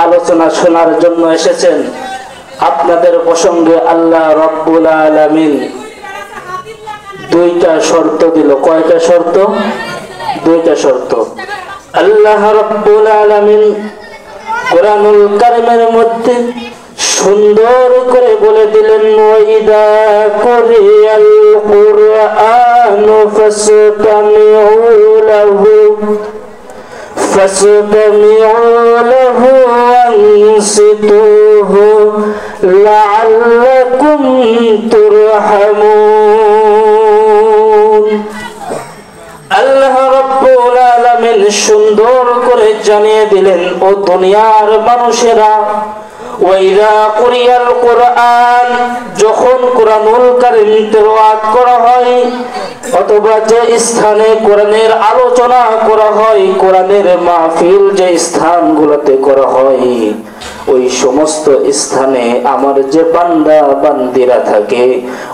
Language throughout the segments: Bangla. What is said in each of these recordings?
আলোচনা শোনার জন্য এসেছেন। আপনাদের প্রসঙ্গে আল্লাহ রব্বুল আলামিন দুইটা শর্ত দিল। কয়টা শর্ত? দুইটা শর্ত। আল্লাহ রব্বুল আলামিন কোরআনুল কারীমের মধ্যে সুন্দর করে বলে দিলেন, ওয়াইদা কুরিয়াল কুরআনু ফাসতামিউ লাহু ওয়ানসিতুহু লাআল্লাকুম তুরহামুন। আল্লাহ রাব্বুল আলামিন সুন্দর করে জানিয়ে দিলেন, ও দুনিয়ার মানুষেরা, ওয়াইদা কুরিয়াল কুরআন, যখন কুরআনুল কারীম তেলাওয়াত করা হয় অথবা যে স্থানে কোরআনের আলোচনা করা হয়, কোরআনের মাহফিল যে স্থানগুলোতে করা হয়, ওই সমস্ত স্থানে আমার যে বান্দা বান্দিরা থাকে,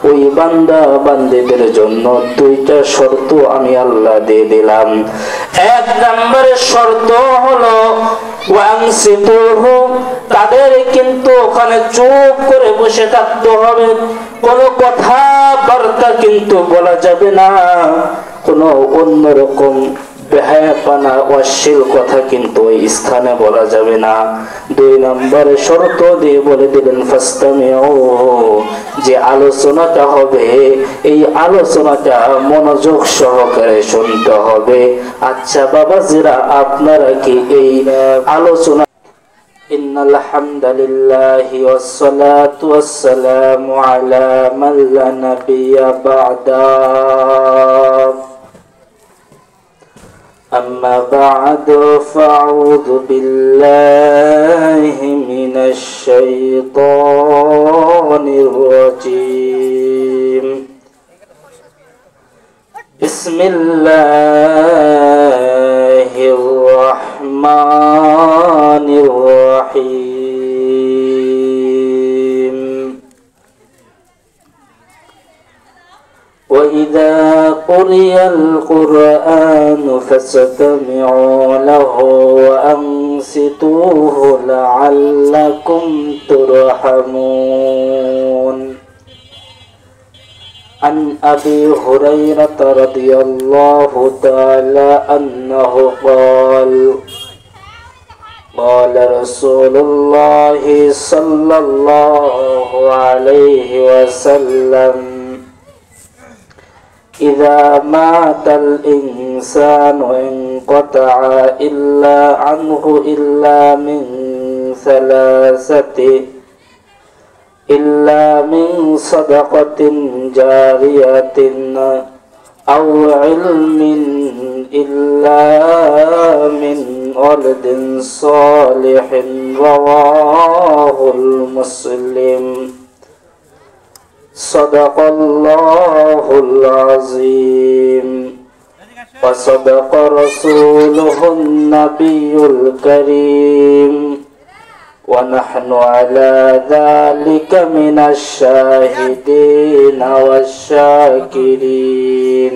ওই বান্দা বান্দিদের জন্য দুইটা শর্ত আমি আল্লাহ দিয়ে দিলাম। এক নম্বরের শর্ত হলো ওয়ানসিতুহু, তাদের কিন্তু ওখানে চুপ করে বসে থাকতে হবে, কোনো কথা বার্তা কিন্তু বলা যাবে না, কোনো অন্যরকম বেহায়াপনা অশ্লীল কথা কিন্তু ওই স্থানে বলা যাবে না। দুই নম্বরে শর্ত দিয়ে বলে দিলেন ফাসতামিউ, যে আলোচনাটা হবে এই আলোচনাটা মনোযোগ সহকারে শুনতে হবে। আচ্ছা বাবাজিরা, আপনারা কি এই আলোচনা ইন্নাল হামদুলিল্লাহি ওয়াসসালাতু ওয়াসসালামু আলা মান লা নাবিয়্যা বা'দা أما بعد فأعوذ بالله من الشيطان الرجيم بسم الله الرحمن الرحيم وإذا قرئ القرآن فاستمعوا له وأنصتوه لعلكم ترحمون عن أبي هريرة رضي الله تعالى عنه قال قال رسول الله صلى الله عليه وسلم إذا مات الإنسان انقطع إلا عنه إلا من ثلاثة، إلا من صدقة جارية أو علم إلا من ولد صالح. رواه المسلم. صدق الله العظيم وصدق رسوله النبي الكريم ونحن على ذلك من الشاهدين والشاكرين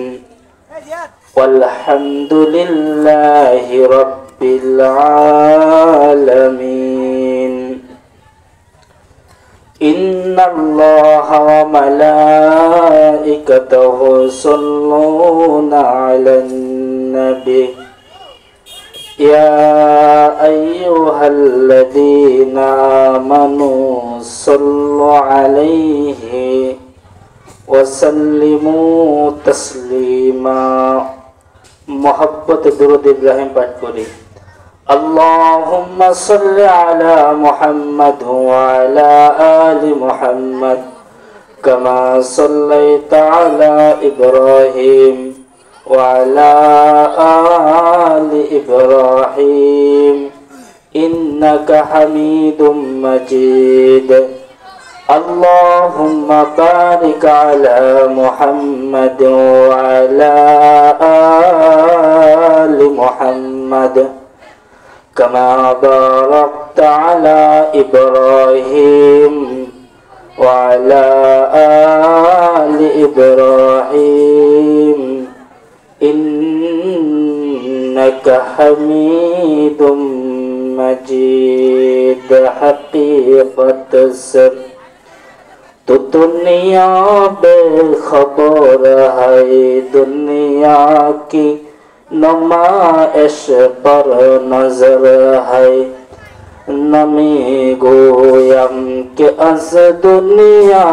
والحمد لله رب العالمين. إن الله وملائكته يصلون على النبي يا أيها الذين آمنوا صلوا عليه وسلموا تسليما. محبت درود إبراهيم পাঠ করি। اللهم صل على محمد وعلى آل محمد كما صليت على إبراهيم وعلى آل إبراهيم إنك حميد مجيد. اللهم بارك على محمد وعلى آل محمد كما باركت على إبراهيم وعلى آل إبراهيم إنك حميد مجيد. हकीकत से तो दुनिया बेखबर है दुनिया की नुमाइश पर नजर है नमी गोयम के अज दुनिया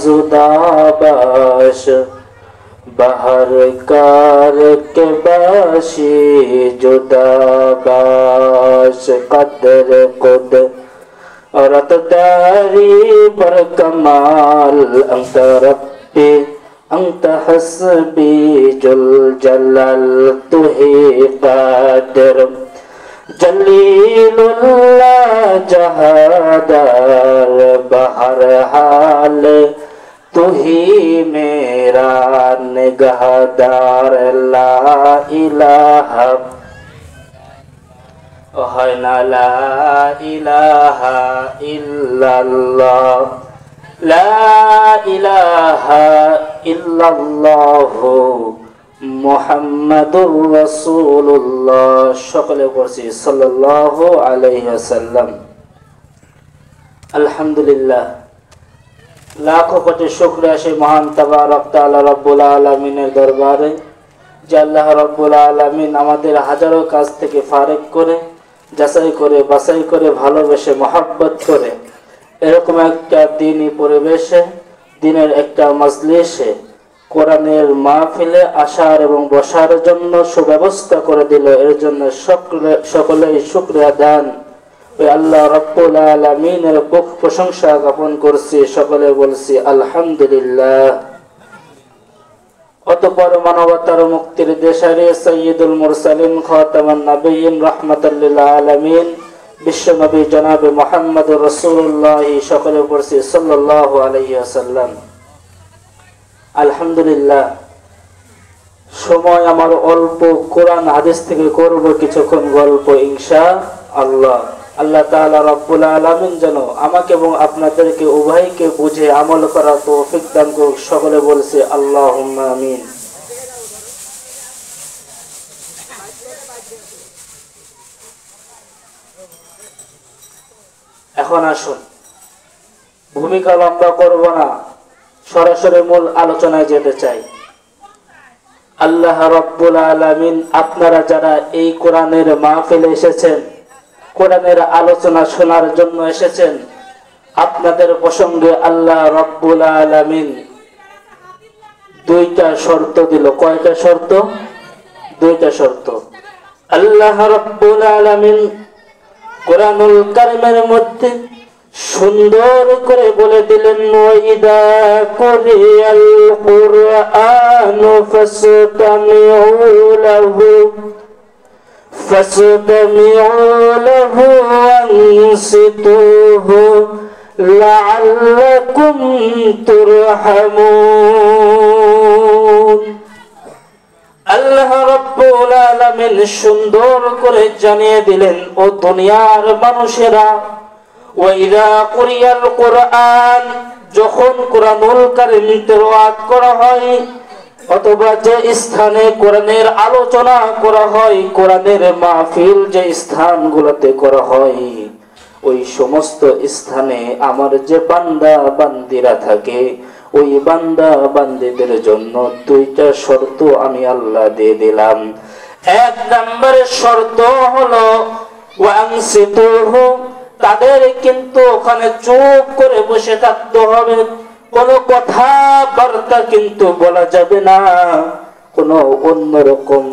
जुदाबाश बहर कार के बाशी जुदाबाश कदर कुद औरत दारी पर कमाल अंत रब्बी अंत हस्बी जुल जलल तुही कादिर जलीलुल्लाह जहादार बहर हाल तुही मेरा निगहदार ला इलाहा ला इलाहा इल्लल्लाह ला इलाहा इल्लल्लाहु मुहम्मदुर রাসূলুল্লাহ সকলে পড়ছি সাল্লাল্লাহু আলাইহি ওয়াসাল্লাম। আলহামদুলিল্লাহ, লাখো কোটি শুকরিয়া সেই মহান তাবারক তাআলা রব্বুল আলামিনের দরবারে যে আল্লাহ রব্বুল আলামিন আমাদের হাজারো কাজ থেকে ফারেক করে যাচাই করে বাছাই করে ভালোবেসে মহব্বত করে এরকম একটা দিনী পরিবেশে দিনের একটা মজলিসে কোরআনের মাহফিলে আসার এবং বসার জন্য সুব্যবস্থা করে দিল। এর জন্য সকলেই শুকরিয়া দান ওই আল্লাহ রব্বুল আলামিনের প্রশংসা জ্ঞাপন করছি, সকলে বলছি আলহামদুলিল্লাহ। অতঃপর মানবতার মুক্তির দেশারে সাইয়্যিদুল মুরসালিন খাতামান নবিয়্যিন রাহমাতাল লিল আলামিন বিশ্ব নবী জনাবে মুহাম্মদুর রাসূলুল্লাহ সকলে বলছি সাল্লাল্লাহু আলাইহি ওয়াসাল্লাম। আলহামদুলিল্লাহ, সময় আমার অল্প, কোরআন হাদিস থেকে করব কিছুক্ষণ গল্প ইনশাআল্লাহ। আল্লাহ তাআলা রব্বুল আলামিন যেন আমাকে এবং আপনাদেরকে উভয়কে বুঝে আমল করার তৌফিক দান করুন, সকলে বলছে আল্লাহুম্মা আমিন। এখন আসুন, ভূমিকা লম্বা করব না, সরাসরি মূল আলোচনায় যেতে চাই। আল্লাহ রব্বুল আলামিন আপনারা যারা এই কোরআনের মাহফিলে এসেছেন, কোরআনের আলোচনা শোনার জন্য এসেছেন, আপনাদের প্রসঙ্গে আল্লাহ রব্বুল আলামিন দুইটা শর্ত দিল। কয়টা শর্ত? দুইটা শর্ত। আল্লাহ রব্বুল আলামিন কোরআনুল কারীমের মধ্যে সুন্দর করে বলে দিলেন ওয়াইদা কুরিয়াল কুরআনু ফাসতামিউ লাহু ওয়ানসিতুহু লাআল্লাকুম তুরহামুন। আল্লাহ রাব্বুল আলামিন সুন্দর করে জানিয়ে দিলেন, ও দুনিয়ার মানুষেরা, ওয়াইদা কুরিয়াল কুরআন, যখন কোরআনুল কারীম তেলাওয়াত করা হয় অথবা যে স্থানে কোরআনের আলোচনা করা হয়, কোরআনের মাহফিল যে স্থানগুলোতে করা হয়, ওই সমস্ত স্থানে আমার যে বান্দা বান্দিরা থাকে, ওই বান্দা বান্দিদের জন্য দুইটা শর্ত আমি আল্লাহ দিয়ে দিলাম। এক নম্বরের শর্ত হলো ওয়ানসিতুহু, তাদের কিন্তু ওখানে চুপ করে বসে থাকতে হবে, কোনো কথা বার্তা কিন্তু বলা যাবে না, কোনো অন্যরকম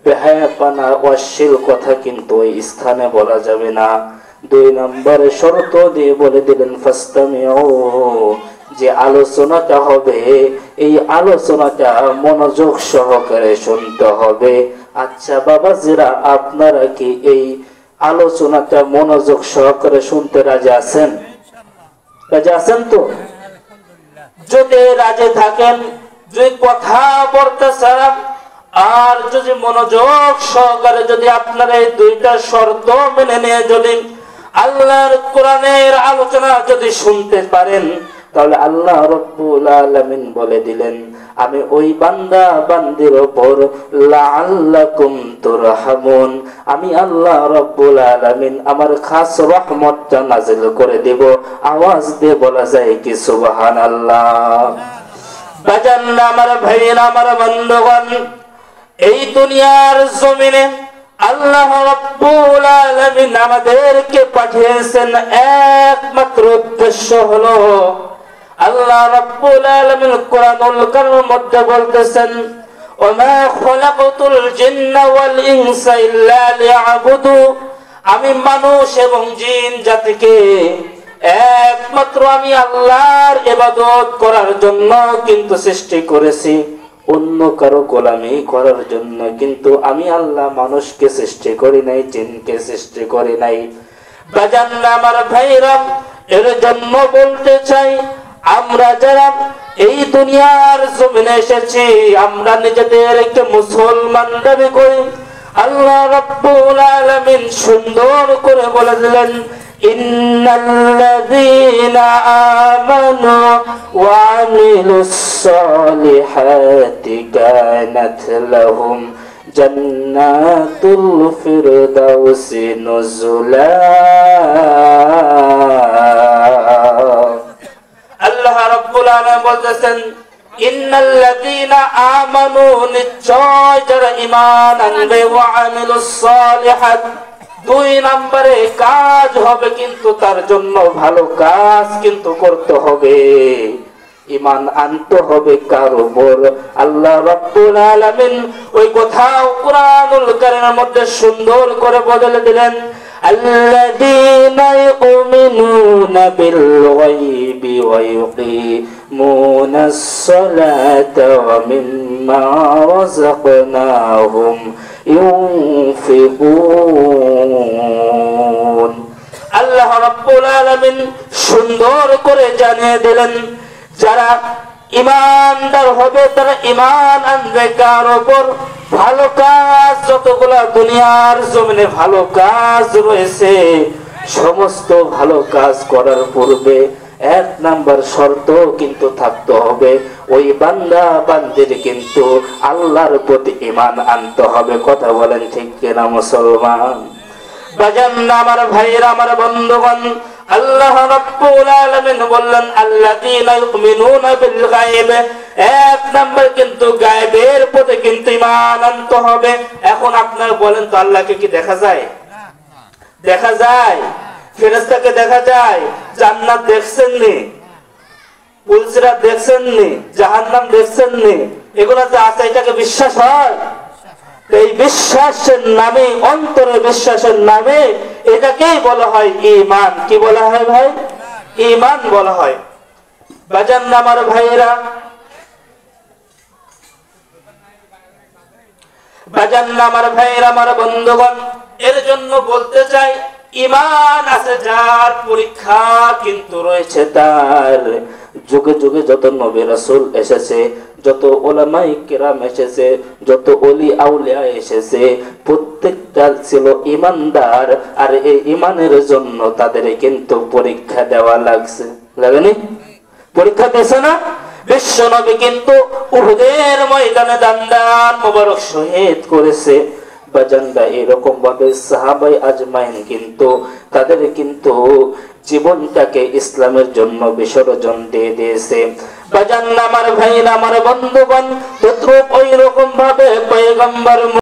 বেহায়াপনা অশ্লীল কথা কিন্তু ওই স্থানে বলা যাবে না। দুই নম্বরে শর্ত দিয়ে বলে দিলেন ফাসতামিউ, যে আলোচনাটা হবে এই আলোচনাটা মনোযোগ সহকারে শুনতে হবে। আচ্ছা বাবাজিরা, আপনারা কি এই আলোচনাটা মনোযোগ সহকারে শুনতে রাজি আছেন? রাজি আছেন তো? যদি রাজি থাকেন, যদি কথা বলতেছেন আর যদি মনোযোগ সহকারে যদি আপনারা এই দুইটা শর্ত মেনে নিয়ে যদি আল্লাহর কোরআনের আলোচনা যদি শুনতে পারেন, তাহলে আল্লাহ রাব্বুল আলামিন বলে দিলেন আমি ওই বান্দা বান্দির উপর লাআল্লাকুম তুরহামুন, আমি আল্লাহ রাব্বুল আলামিন আমার খাস রহমতটা নাযিল করে দেব। আওয়াজ দিয়ে বলা যায় কি সুবহানাল্লাহ। বাজান আমার ভাইরা আমার বন্ধুগণ, এই দুনিয়ার জমিনে আল্লাহ রাব্বুল আলামিন আমাদেরকে পাঠিয়েছেন একমাত্র উদ্দেশ্য হলো, আল্লাহ রাব্বুল আলামিন কোরআনুল কারীমের মধ্যে বলতেছেন, ওমা খলাকতুল জিন্না ওয়াল ইনসা ইল্লা লিয়াবুদু, আমি মানুষ এবং জিন জাতিকে একমাত্র আমি আল্লাহর ইবাদত করার জন্য কিন্তু সৃষ্টি করেছি, অন্য কারো গোলামি করার জন্য কিন্তু আমি আল্লাহ মানুষকে সৃষ্টি করি নাই, জিনকে সৃষ্টি করি নাই। বাজান আমার ভাইরা, এর জন্য বলতে চাই, আমরা যারা এই দুনিয়ার জমিনে এসেছি, আমরা নিজেদেরকে মুসলমান দাবি করি। আল্লাহ রাব্বুল আলামিন সুন্দর করে বলে দিলেন, ইন্নাল্লাযীনা আমানু ওয়া আমিলুস সালিহাতি কানাত লাহুম জান্নাতুল ফিরদাউসি নুজুলা। আল্লাহ রাব্বুল আলামিন বলতেছেন, ইন্নাল্লাযীনা আমানু, নিশ্চয় যারা ঈমান আনবে, ওয়া আমিলুস সালিহাত, দুই নম্বরে কাজ হবে কিন্তু তার জন্য ভালো কাজ কিন্তু করতে হবে। ঈমান আনতে হবে কার উপর? আল্লাহ রাব্বুল আলামিন ওই কথাও কুরআনুল কারীমের মধ্যে সুন্দর করে বলে দিলেন, আল্লাযীনা ইউমিনুনা বিল গায়বি ওয়া ইউকিমুনাস সালাতা ওয়া মিম্মা রাযাকনাহুম ইউনফিকুন। আল্লাহ রাব্বুল আলামিন সুন্দর করে জানিয়ে দিলেন, যারা ঈমানদার হবে তারা ঈমান আনবে কার উপর? ভালো কাজ, যতগুলা দুনিয়ার জমিনে ভালো কাজ রয়েছে, সমস্ত ভালো কাজ করার পূর্বে এক নাম্বার শর্ত কিন্তু থাকতে হবে, ওই বান্দা বান্দির কিন্তু আল্লাহর প্রতি ঈমান আনতে হবে। কথা বলেন ঠিক কিনা মুসলমান? বাজান আমার ভাইরা আমার বন্ধুগণ, আল্লাহ রাব্বুল আলামিন বললেন, আল্লাযীনা ইউমিনুনা বিল গায়ব, এক নাম্বার কিন্তু গায়বের প্রতি কিন্তু ঈমান আনতে হবে। এখন আপনারা বলেন তো, আল্লাহকে কি দেখা যায়? দেখা যায়? ফেরেশতাকে দেখা যায়? জান্নাত দেখছেন নি? পুলসিরাত দেখছেন নি? জাহান্নাম দেখছেন নি? এগুলো যে আছে, এটাকে বিশ্বাস হয়? এই বিশ্বাসের নামে, অন্তরে বিশ্বাসের নামে, এটাকেই বলা হয় ঈমান। কি বলা হয় ভাই? ঈমান বলা হয়। বাজান আমার ভাইয়েরা, বাজান আমার ভাইয়েরা আমার বন্ধুগণ, এর জন্য বলতে চাই, ঈমান আছে যার, পরীক্ষা কিন্তু রয়েছে তার। যুগে যুগে যত নবী রাসূল এসেছে, যত উলামায়ে কিরাম এসেছে, যত ওলি আউলিয়া এসেছে, প্রত্যেকটা ছিল ঈমানদার। আর এই ঈমানের জন্য তাদের কিন্তু পরীক্ষা দেওয়া লাগছে, লাগেনি? পরীক্ষা দিয়েছে না? বিশ্ব নবী কিন্তু উহুদের ময়দানে দান্দান মোবারক শহীদ করেছে। বাজানরা এরকম ভাবে সাহাবায়ে আজমাইন কিন্তু তাদের কিন্তু জীবনটাকে ইসলামের জন্য বিসর্জন দিয়ে দিয়েছে। বাজান আমার ভাইরা আমার বন্ধুগণ, তদ্রূপ ওই রকম ভাবে পয়গম্বর